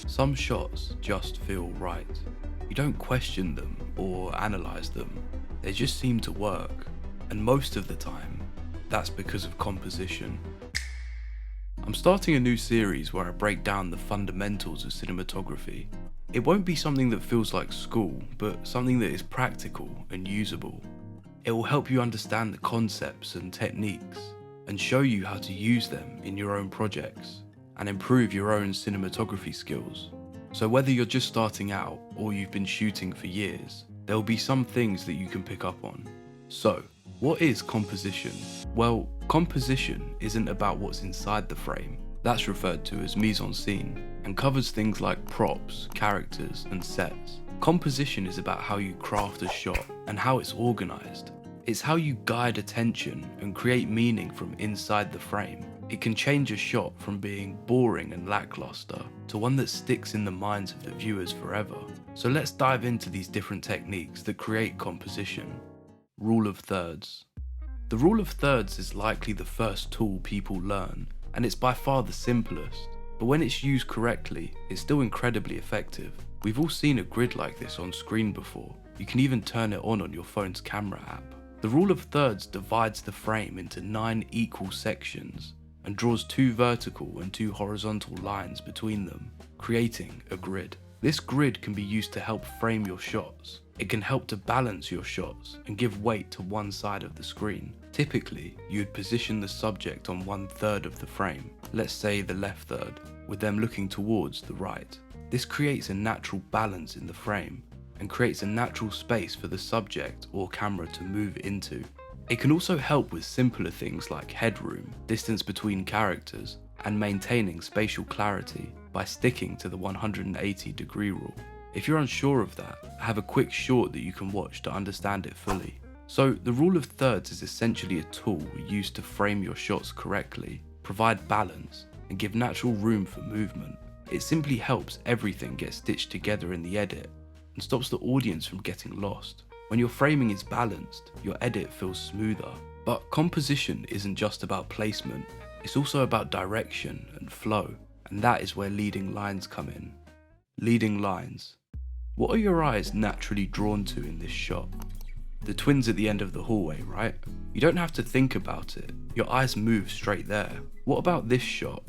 Some shots just feel right. You don't question them or analyze them, they just seem to work. And most of the time, that's because of composition. I'm starting a new series where I break down the fundamentals of cinematography. It won't be something that feels like school, but something that is practical and usable. It will help you understand the concepts and techniques, and show you how to use them in your own projects, and improve your own cinematography skills. So whether you're just starting out or you've been shooting for years, there will be some things that you can pick up on. So, what is composition? Well, composition isn't about what's inside the frame. That's referred to as mise-en-scene, and covers things like props, characters, and sets. Composition is about how you craft a shot and how it's organized. It's how you guide attention and create meaning from inside the frame. It can change a shot from being boring and lackluster to one that sticks in the minds of the viewers forever. So let's dive into these different techniques that create composition. Rule of thirds. The rule of thirds is likely the first tool people learn, and it's by far the simplest. But when it's used correctly, it's still incredibly effective. We've all seen a grid like this on screen before. You can even turn it on your phone's camera app. The rule of thirds divides the frame into 9 equal sections and draws 2 vertical and 2 horizontal lines between them, creating a grid. This grid can be used to help frame your shots. It can help to balance your shots and give weight to one side of the screen. Typically, you would position the subject on 1/3 of the frame, let's say the left third, with them looking towards the right. This creates a natural balance in the frame and creates a natural space for the subject or camera to move into. It can also help with simpler things like headroom, distance between characters, and maintaining spatial clarity by sticking to the 180-degree rule. If you're unsure of that, I have a quick short that you can watch to understand it fully. So the rule of thirds is essentially a tool used to frame your shots correctly, provide balance, and give natural room for movement. It simply helps everything get stitched together in the edit and stops the audience from getting lost. When your framing is balanced, your edit feels smoother. But composition isn't just about placement, it's also about direction and flow, and that is where leading lines come in. Leading lines. What are your eyes naturally drawn to in this shot? The twins at the end of the hallway, right? You don't have to think about it, your eyes move straight there. What about this shot?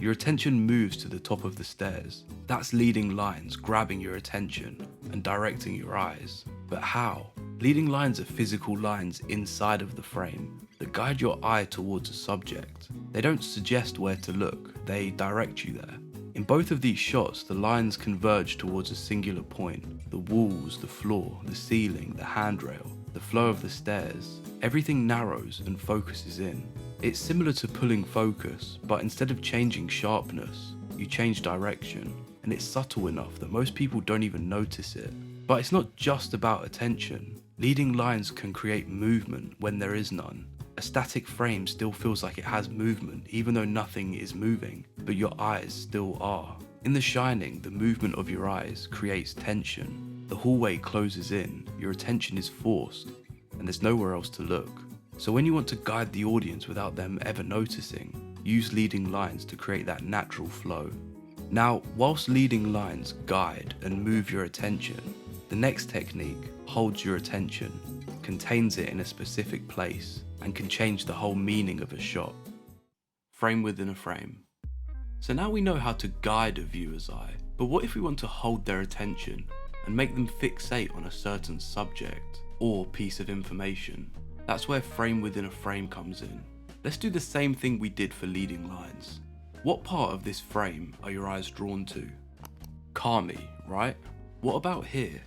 Your attention moves to the top of the stairs. That's leading lines grabbing your attention and directing your eyes. But how? Leading lines are physical lines inside of the frame that guide your eye towards a subject. They don't suggest where to look, they direct you there. In both of these shots, the lines converge towards a singular point. The walls, the floor, the ceiling, the handrail, the flow of the stairs. Everything narrows and focuses in. It's similar to pulling focus, but instead of changing sharpness, you change direction, and it's subtle enough that most people don't even notice it. But it's not just about attention. Leading lines can create movement when there is none. A static frame still feels like it has movement even though nothing is moving, but your eyes still are. In The Shining, the movement of your eyes creates tension. The hallway closes in, your attention is forced, and there's nowhere else to look. So when you want to guide the audience without them ever noticing, use leading lines to create that natural flow. Now, whilst leading lines guide and move your attention, the next technique holds your attention, contains it in a specific place, and can change the whole meaning of a shot. Frame within a frame. So now we know how to guide a viewer's eye, but what if we want to hold their attention and make them fixate on a certain subject or piece of information? That's where frame within a frame comes in. Let's do the same thing we did for leading lines. What part of this frame are your eyes drawn to? Kami, right? What about here?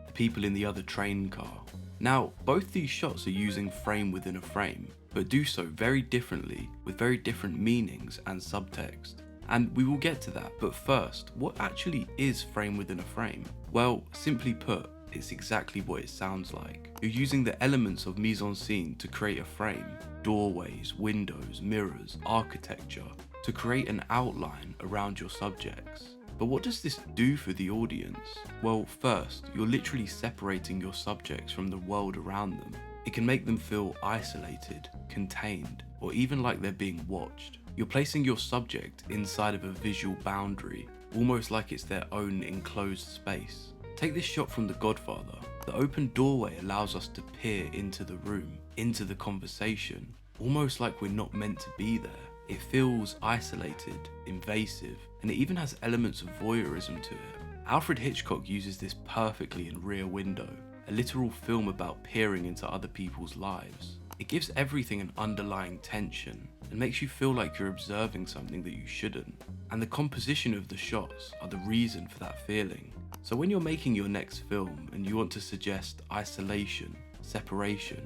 The people in the other train car. Now, both these shots are using frame within a frame, but do so very differently with very different meanings and subtext. And we will get to that, but first, what actually is frame within a frame? Well, simply put, it's exactly what it sounds like. You're using the elements of mise-en-scene to create a frame, doorways, windows, mirrors, architecture, to create an outline around your subjects. But what does this do for the audience? Well, first, you're literally separating your subjects from the world around them. It can make them feel isolated, contained, or even like they're being watched. You're placing your subject inside of a visual boundary almost like it's their own enclosed space. Take this shot from The Godfather. The open doorway allows us to peer into the room, into the conversation, almost like we're not meant to be there. It feels isolated, invasive, and it even has elements of voyeurism to it. Alfred Hitchcock uses this perfectly in Rear Window, a literal film about peering into other people's lives. It gives everything an underlying tension and makes you feel like you're observing something that you shouldn't. And the composition of the shots are the reason for that feeling. So when you're making your next film and you want to suggest isolation, separation,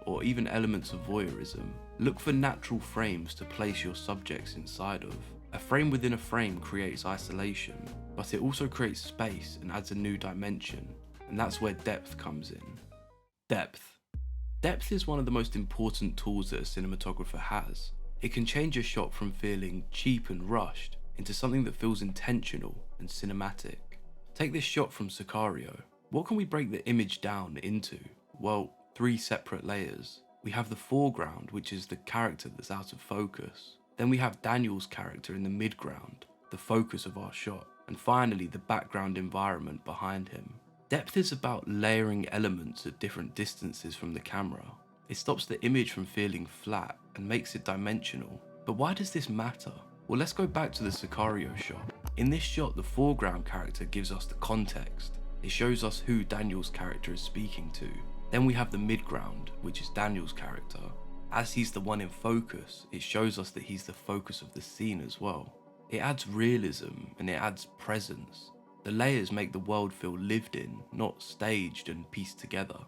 or even elements of voyeurism, look for natural frames to place your subjects inside of. A frame within a frame creates isolation, but it also creates space and adds a new dimension, and that's where depth comes in. Depth. Depth is one of the most important tools that a cinematographer has. It can change a shot from feeling cheap and rushed into something that feels intentional and cinematic. Take this shot from Sicario. What can we break the image down into? Well, 3 separate layers. We have the foreground, which is the character that's out of focus. Then we have Daniel's character in the midground, the focus of our shot. And finally, the background environment behind him. Depth is about layering elements at different distances from the camera. It stops the image from feeling flat and makes it dimensional. But why does this matter? Well, let's go back to the Sicario shot. In this shot, the foreground character gives us the context. It shows us who Daniel's character is speaking to. Then we have the midground, which is Daniel's character. As he's the one in focus, it shows us that he's the focus of the scene as well. It adds realism and it adds presence. The layers make the world feel lived in, not staged and pieced together.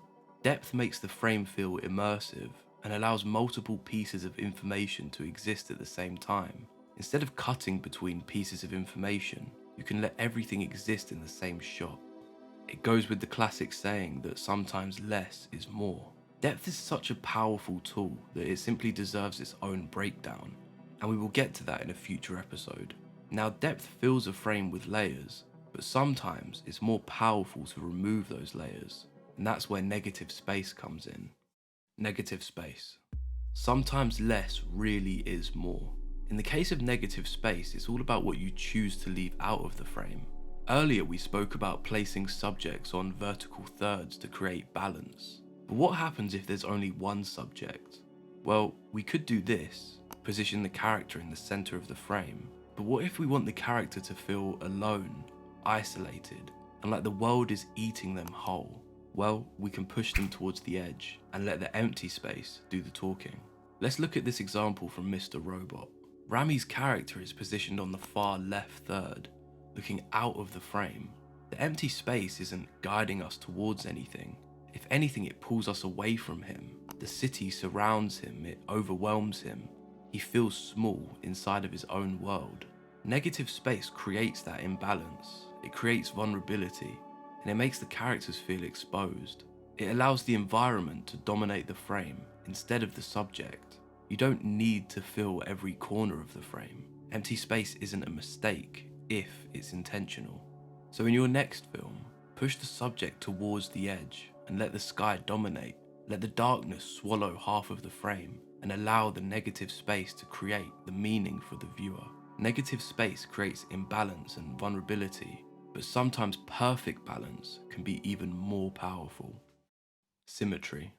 Depth makes the frame feel immersive and allows multiple pieces of information to exist at the same time. Instead of cutting between pieces of information, you can let everything exist in the same shot. It goes with the classic saying that sometimes less is more. Depth is such a powerful tool that it simply deserves its own breakdown, and we will get to that in a future episode. Now, depth fills a frame with layers, but sometimes it's more powerful to remove those layers, and that's where negative space comes in. Negative space. Sometimes less really is more. In the case of negative space, it's all about what you choose to leave out of the frame. Earlier we spoke about placing subjects on vertical thirds to create balance. But what happens if there's only one subject? Well, we could do this, position the character in the center of the frame. But what if we want the character to feel alone, isolated, and like the world is eating them whole? Well, we can push them towards the edge and let the empty space do the talking. Let's look at this example from Mr. Robot. Rami's character is positioned on the far left third, looking out of the frame. The empty space isn't guiding us towards anything. If anything, it pulls us away from him. The city surrounds him, it overwhelms him. He feels small inside of his own world. Negative space creates that imbalance. It creates vulnerability, and it makes the characters feel exposed. It allows the environment to dominate the frame instead of the subject. You don't need to fill every corner of the frame. Empty space isn't a mistake if it's intentional. So in your next film, push the subject towards the edge and let the sky dominate. Let the darkness swallow half of the frame and allow the negative space to create the meaning for the viewer. Negative space creates imbalance and vulnerability, but sometimes perfect balance can be even more powerful. Symmetry.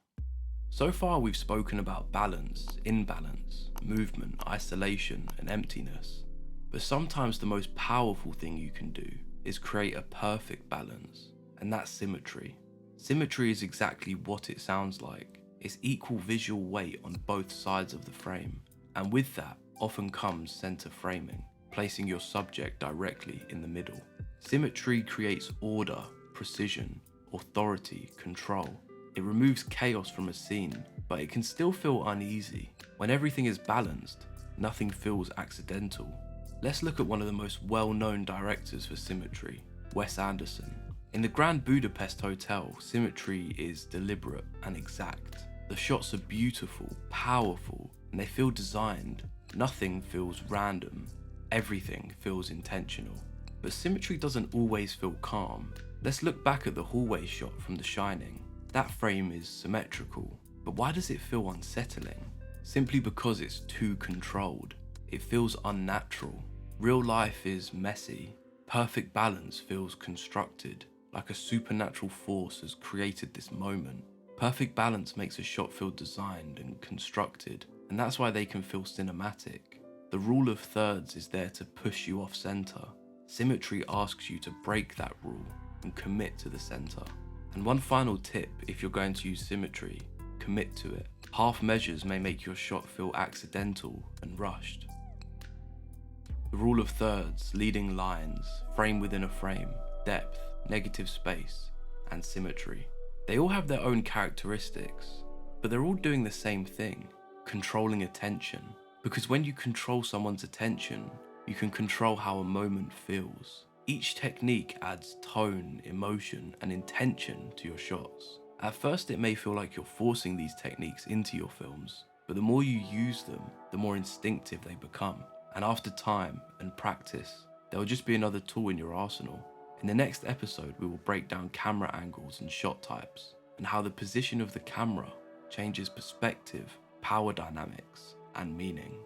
So far we've spoken about balance, imbalance, movement, isolation, and emptiness. But sometimes the most powerful thing you can do is create a perfect balance, and that's symmetry. Symmetry is exactly what it sounds like. It's equal visual weight on both sides of the frame, and with that often comes center framing, placing your subject directly in the middle. Symmetry creates order, precision, authority, control. It removes chaos from a scene, but it can still feel uneasy. When everything is balanced, nothing feels accidental. Let's look at one of the most well-known directors for symmetry, Wes Anderson. In the Grand Budapest Hotel, symmetry is deliberate and exact. The shots are beautiful, powerful, and they feel designed. Nothing feels random. Everything feels intentional. But symmetry doesn't always feel calm. Let's look back at the hallway shot from The Shining. That frame is symmetrical, but why does it feel unsettling? Simply because it's too controlled. It feels unnatural. Real life is messy. Perfect balance feels constructed, like a supernatural force has created this moment. Perfect balance makes a shot feel designed and constructed, and that's why they can feel cinematic. The rule of thirds is there to push you off center. Symmetry asks you to break that rule and commit to the center. And one final tip, if you're going to use symmetry, commit to it. Half measures may make your shot feel accidental and rushed. The rule of thirds, leading lines, frame within a frame, depth, negative space, and symmetry. They all have their own characteristics, but they're all doing the same thing, controlling attention. Because when you control someone's attention, you can control how a moment feels. Each technique adds tone, emotion, and intention to your shots. At first it may feel like you're forcing these techniques into your films, but the more you use them, the more instinctive they become. And after time and practice, they'll just be another tool in your arsenal. In the next episode, we will break down camera angles and shot types, and how the position of the camera changes perspective, power dynamics, and meaning.